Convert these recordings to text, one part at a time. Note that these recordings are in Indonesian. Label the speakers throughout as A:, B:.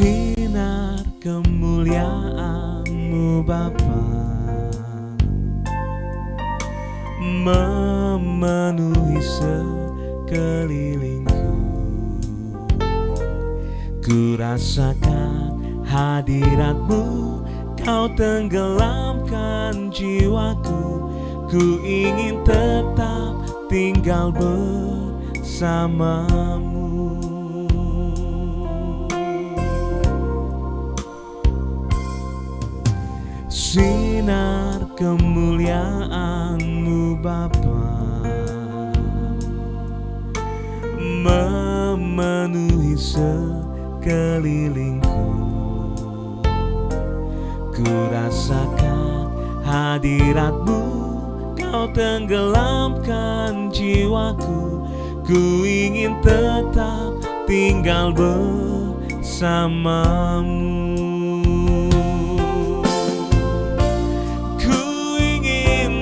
A: Sinar kemuliaan-Mu Bapa memenuhi sekelilingku. Ku rasakan hadirat-Mu, Kau tenggelamkan jiwaku. Ku ingin tetap tinggal bersama-Mu. Sinar kemuliaan-Mu Bapa memenuhi sekelilingku. Ku rasakan hadirat-Mu, Kau tenggelamkan jiwaku. Ku ingin tetap tinggal bersama-Mu.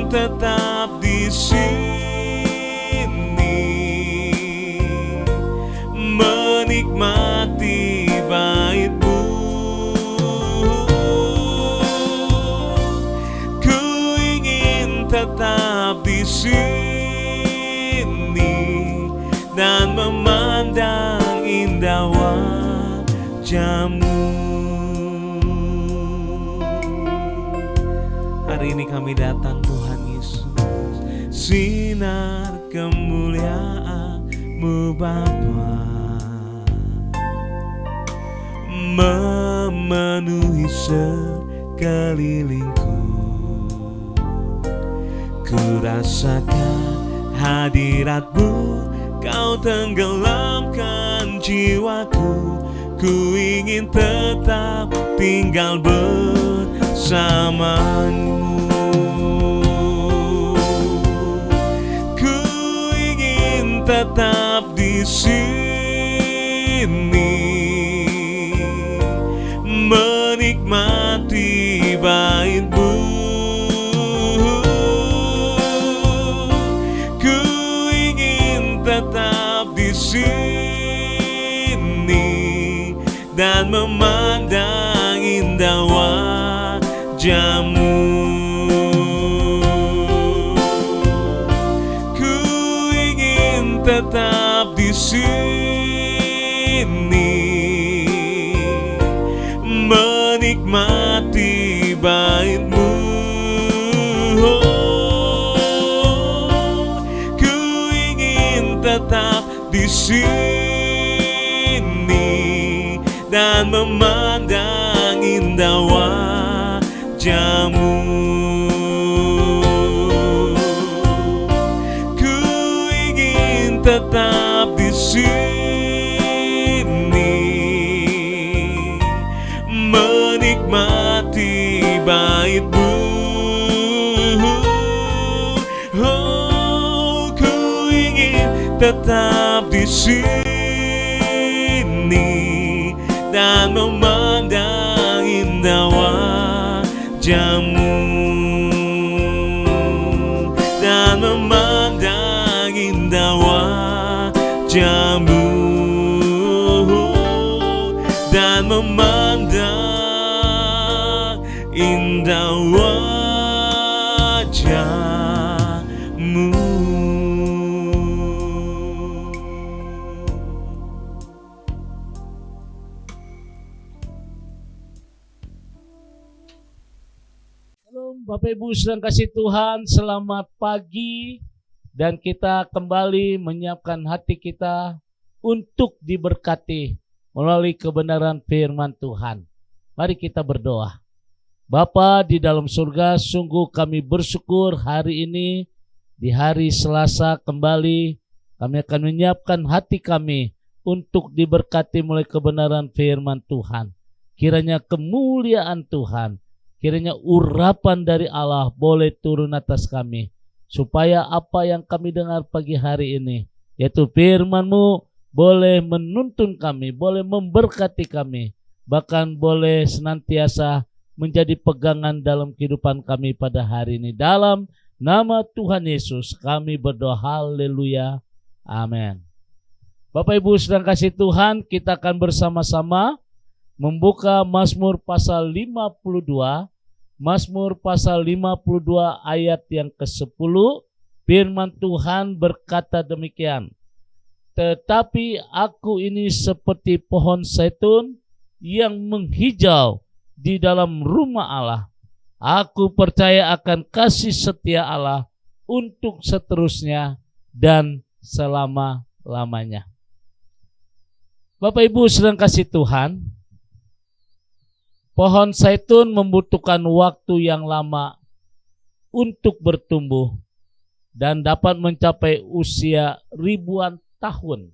A: Tetap di sini menikmati bait-Mu. Ku ingin tetap di sini dan memandang indah wajah-Mu. Hari ini kami datang Tuhan Yesus, sinar kemuliaan-Mu Bapa memenuhi sekelilingku. Ku rasakan hadirat-Mu, Kau tenggelamkan jiwaku. Ku ingin tetap tinggal bersama-Mu. Tetap di sini menikmati bait-Mu. Ku ingin tetap di sini dan memandang indah wajah-Mu. Tetap di sini menikmati bait-Mu. Ku ingin tetap di sini dan memandang indah wajah-Mu. Tetap di sini menikmati bait-Mu. Oh, ku ingin tetap di sini dan memandang indah wajah-Mu dan memandang indah wajah-Mu dan memandang indah wajah-Mu.
B: Shalom Bapak Ibu sedang kasih Tuhan, selamat pagi. Dan kita kembali menyiapkan hati kita untuk diberkati melalui kebenaran firman Tuhan. Mari kita berdoa. Bapa di dalam surga, sungguh kami bersyukur hari ini di hari Selasa kembali kami akan menyiapkan hati kami untuk diberkati melalui kebenaran firman Tuhan. Kiranya kemuliaan Tuhan, kiranya urapan dari Allah boleh turun atas kami. Supaya apa yang kami dengar pagi hari ini, yaitu firman-Mu, boleh menuntun kami, boleh memberkati kami, bahkan boleh senantiasa menjadi pegangan dalam kehidupan kami pada hari ini. Dalam nama Tuhan Yesus kami berdoa, haleluya, amin. Bapak Ibu sedang kasih Tuhan, kita akan bersama-sama membuka Mazmur pasal 52, Mazmur pasal 52 ayat yang ke-10, firman Tuhan berkata demikian. Tetapi aku ini seperti pohon zaitun yang menghijau di dalam rumah Allah. Aku percaya akan kasih setia Allah untuk seterusnya dan selama-lamanya. Bapak Ibu sedang kasih Tuhan, pohon zaitun membutuhkan waktu yang lama untuk bertumbuh dan dapat mencapai usia ribuan tahun.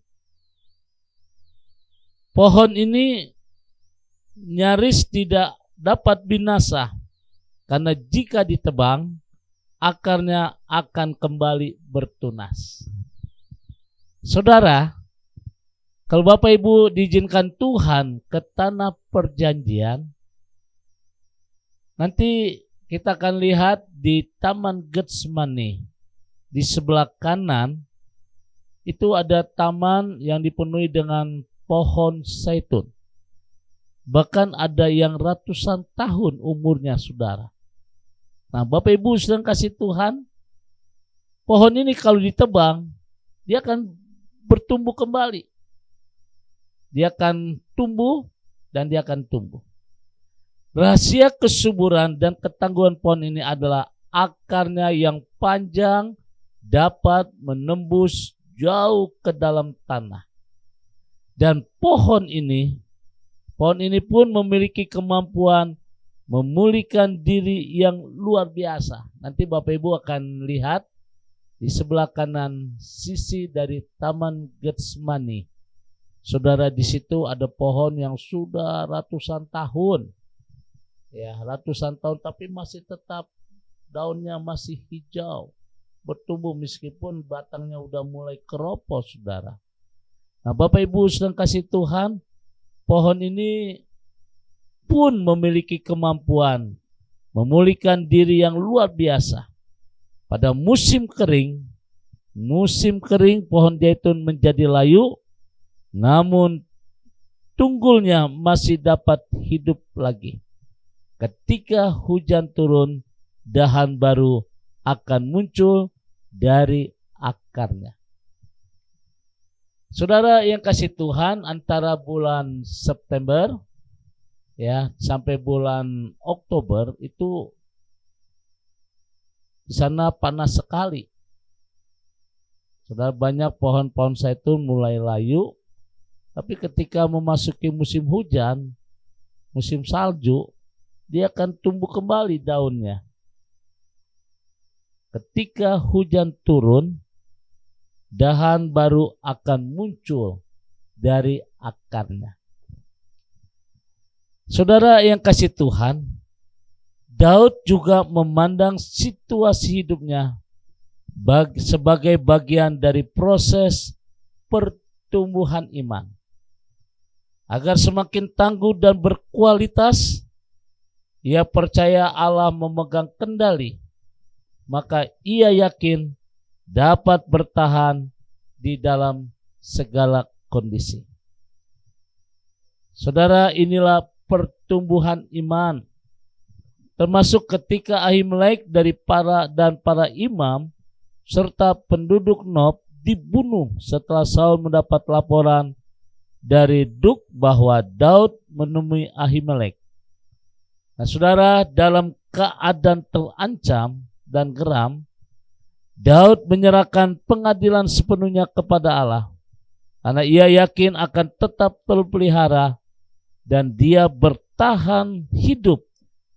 B: Pohon ini nyaris tidak dapat binasa karena jika ditebang, akarnya akan kembali bertunas. Saudara, kalau Bapak Ibu diizinkan Tuhan ke tanah perjanjian, nanti kita akan lihat di Taman Getsemani. Di sebelah kanan itu ada taman yang dipenuhi dengan pohon zaitun. Bahkan ada yang ratusan tahun umurnya, saudara. Nah, Bapak Ibu sedang kasih Tuhan, pohon ini kalau ditebang, dia akan bertumbuh kembali. Dia akan tumbuh dan dia akan tumbuh. Rahasia kesuburan dan ketangguhan pohon ini adalah akarnya yang panjang dapat menembus jauh ke dalam tanah. Dan pohon ini pun memiliki kemampuan memulihkan diri yang luar biasa. Nanti Bapak Ibu akan lihat di sebelah kanan sisi dari Taman Getsemani. Saudara, di situ ada pohon yang sudah ratusan tahun. Ya, ratusan tahun tapi masih tetap daunnya masih hijau. Bertumbuh meskipun batangnya udah mulai keropos, saudara. Nah, Bapak Ibu sedang kasih Tuhan, pohon ini pun memiliki kemampuan memulihkan diri yang luar biasa. Pada musim kering pohon zaitun menjadi layu, namun tunggulnya masih dapat hidup lagi. Ketika hujan turun, dahan baru akan muncul dari akarnya. Saudara yang kasih Tuhan, antara bulan September sampai bulan Oktober itu di sana panas sekali. Saudara, banyak pohon-pohon zaitun mulai layu, tapi ketika memasuki musim hujan, musim salju, dia akan tumbuh kembali daunnya. Ketika hujan turun, dahan baru akan muncul dari akarnya. Saudara yang kasih Tuhan, Daud juga memandang situasi hidupnya sebagai bagian dari proses pertumbuhan iman. Agar semakin tangguh dan berkualitas, ia percaya Allah memegang kendali, maka ia yakin dapat bertahan di dalam segala kondisi. Saudara, inilah pertumbuhan iman, termasuk ketika Ahimelek dari para imam serta penduduk Nob dibunuh setelah Saul mendapat laporan dari Duk bahwa Daud menemui Ahimelek. Nah, saudara, dalam keadaan terancam dan geram, Daud menyerahkan pengadilan sepenuhnya kepada Allah, karena ia yakin akan tetap terpelihara dan dia bertahan hidup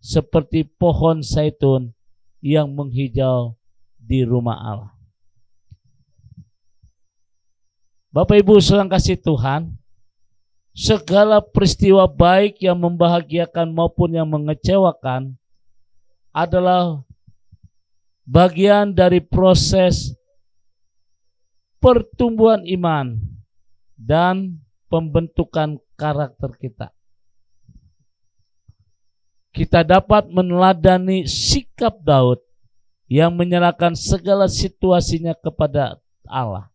B: seperti pohon zaitun yang menghijau di rumah Allah. Bapak Ibu sekalian kasih Tuhan, segala peristiwa baik yang membahagiakan maupun yang mengecewakan adalah bagian dari proses pertumbuhan iman dan pembentukan karakter kita. Kita dapat meneladani sikap Daud yang menyerahkan segala situasinya kepada Allah.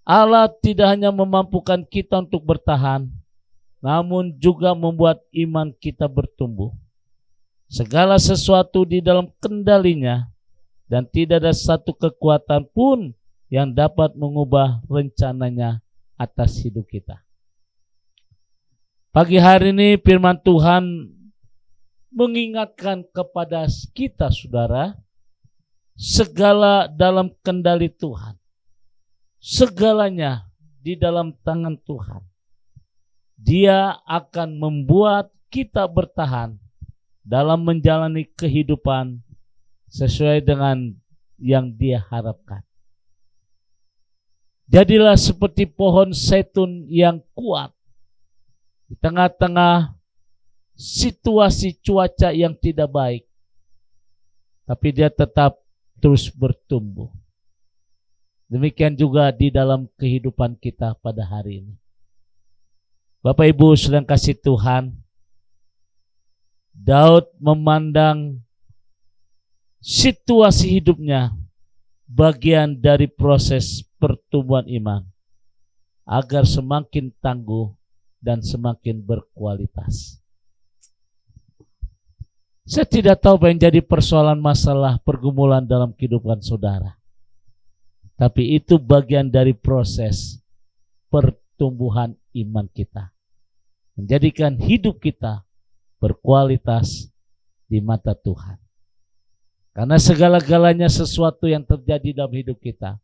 B: Allah tidak hanya memampukan kita untuk bertahan, namun juga membuat iman kita bertumbuh. Segala sesuatu di dalam kendalinya, dan tidak ada satu kekuatan pun yang dapat mengubah rencananya atas hidup kita. Pagi hari ini firman Tuhan mengingatkan kepada kita, saudara, segala dalam kendali Tuhan. Segalanya di dalam tangan Tuhan. Dia akan membuat kita bertahan dalam menjalani kehidupan sesuai dengan yang Dia harapkan. Jadilah seperti pohon zaitun yang kuat di tengah-tengah situasi cuaca yang tidak baik, tapi dia tetap terus bertumbuh. Demikian juga di dalam kehidupan kita pada hari ini. Bapak Ibu sedang kasih Tuhan, Daud memandang situasi hidupnya bagian dari proses pertumbuhan iman agar semakin tangguh dan semakin berkualitas. Saya tidak tahu apa yang jadi persoalan masalah pergumulan dalam kehidupan saudara. Tapi itu bagian dari proses pertumbuhan iman kita. Menjadikan hidup kita berkualitas di mata Tuhan. Karena segala-galanya sesuatu yang terjadi dalam hidup kita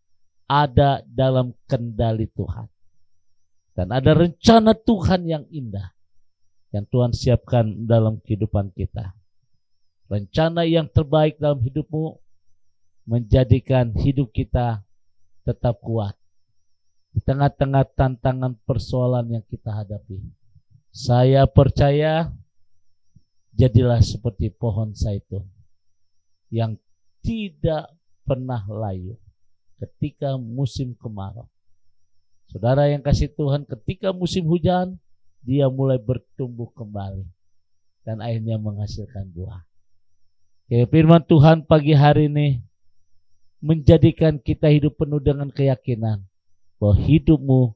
B: ada dalam kendali Tuhan. Dan ada rencana Tuhan yang indah yang Tuhan siapkan dalam kehidupan kita. Rencana yang terbaik dalam hidupmu menjadikan hidup kita tetap kuat di tengah-tengah tantangan persoalan yang kita hadapi. Saya percaya jadilah seperti pohon zaitun yang tidak pernah layu ketika musim kemarau. Saudara yang kasih Tuhan, ketika musim hujan dia mulai bertumbuh kembali dan akhirnya menghasilkan buah. Ya, firman Tuhan pagi hari ini menjadikan kita hidup penuh dengan keyakinan bahwa hidupmu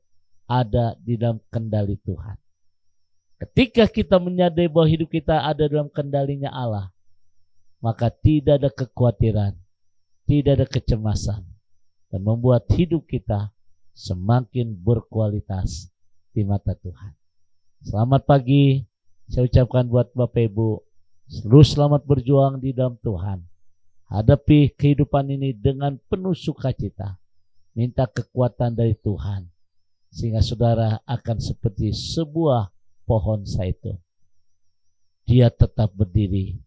B: ada di dalam kendali Tuhan. Ketika kita menyadari bahwa hidup kita ada dalam kendalinya Allah, maka tidak ada kekhawatiran, tidak ada kecemasan, dan membuat hidup kita semakin berkualitas di mata Tuhan. Selamat pagi, saya ucapkan buat Bapak Ibu, terus selamat berjuang di dalam Tuhan. Hadapi kehidupan ini dengan penuh sukacita. Minta kekuatan dari Tuhan, sehingga saudara akan seperti sebuah pohon zaitun. Dia tetap berdiri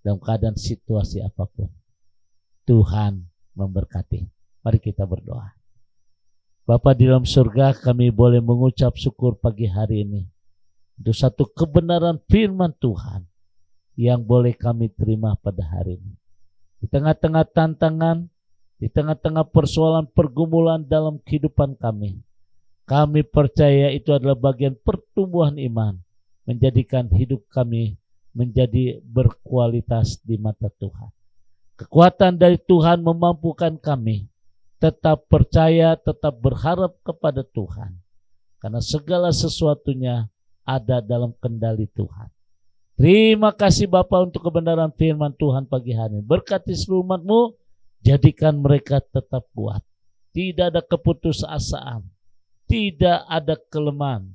B: dalam keadaan situasi apapun. Tuhan memberkati. Mari kita berdoa. Bapa di dalam surga, kami boleh mengucap syukur pagi hari ini untuk satu kebenaran firman Tuhan yang boleh kami terima pada hari ini. Di tengah-tengah tantangan, di tengah-tengah persoalan pergumulan dalam kehidupan kami, kami percaya itu adalah bagian pertumbuhan iman, menjadikan hidup kami menjadi berkualitas di mata Tuhan. Kekuatan dari Tuhan memampukan kami tetap percaya, tetap berharap kepada Tuhan. Karena segala sesuatunya ada dalam kendali Tuhan. Terima kasih Bapa untuk kebenaran firman Tuhan pagi hari ini. Berkati seluruh umat-Mu, jadikan mereka tetap kuat. Tidak ada keputusasaan, tidak ada kelemahan,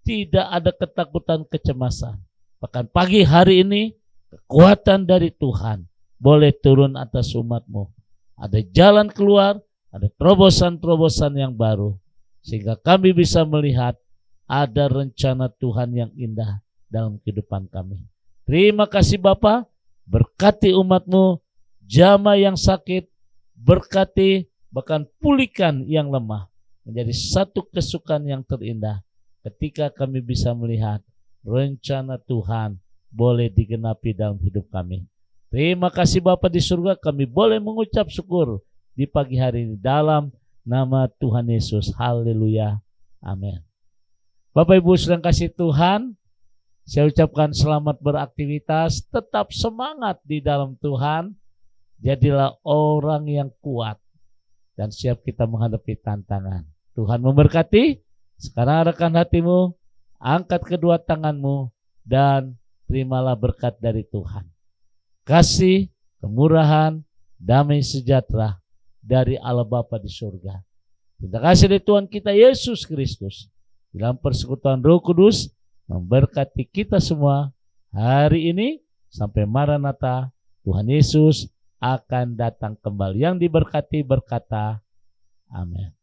B: tidak ada ketakutan, kecemasan. Bahkan pagi hari ini kekuatan dari Tuhan boleh turun atas umat-Mu. Ada jalan keluar, ada terobosan-terobosan yang baru, sehingga kami bisa melihat ada rencana Tuhan yang indah dalam kehidupan kami. Terima kasih Bapa, berkati umat-Mu, jamah yang sakit, berkati bahkan pulihkan yang lemah, menjadi satu kesukaan yang terindah ketika kami bisa melihat rencana Tuhan boleh digenapi dalam hidup kami. Terima kasih Bapa di surga, kami boleh mengucap syukur di pagi hari ini dalam nama Tuhan Yesus. Haleluya. Amin. Bapak Ibu sedang kasih Tuhan, saya ucapkan selamat beraktivitas, tetap semangat di dalam Tuhan. Jadilah orang yang kuat dan siap kita menghadapi tantangan. Tuhan memberkati. Sekarang arahkan hatimu, angkat kedua tanganmu, dan terimalah berkat dari Tuhan. Kasih, kemurahan, damai sejahtera dari Allah Bapa di surga. Terima kasih dari Tuhan kita Yesus Kristus. Dalam persekutuan Roh Kudus memberkati kita semua hari ini sampai Maranatha. Tuhan Yesus akan datang kembali. Yang diberkati berkata, amin.